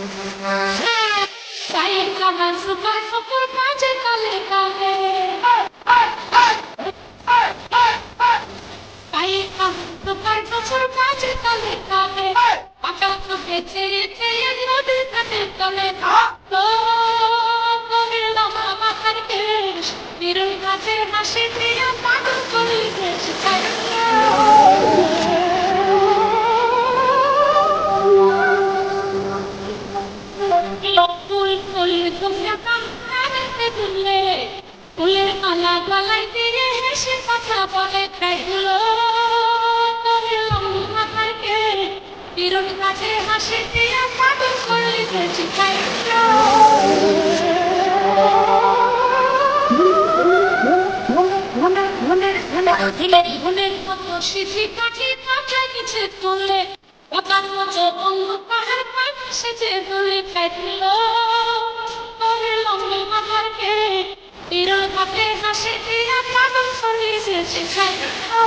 पाए कहाँ सुबह सुपर पाँच काले काले पाए कहाँ सुबह सुपर पाँच काले काले पापा तो बेचे तेरे नोट कटे तले तो कोई लम्हा बाहर के निरुल काटे हंसी दिया पागल कोई बेच ফুল ফুল তোমরা কাহারে দুলে ফুলের মালা গলায় দিয়ে হেসে কথা বলে তাইগুলো তবে লম্বা থাকে বিরল কাছে হাসি দিয়া পাগল করলি বেঁচে খাইগুলো মনের মতো সিঁথি কাঠি কাঁচায় কিছু তুললে পাতার মতো অন্য পাহাড় পাখ সেজে দুলে খাইগুলো বিরল কাছে হাসি দিয়া পাগল করলি বেঁচে খাইগুলো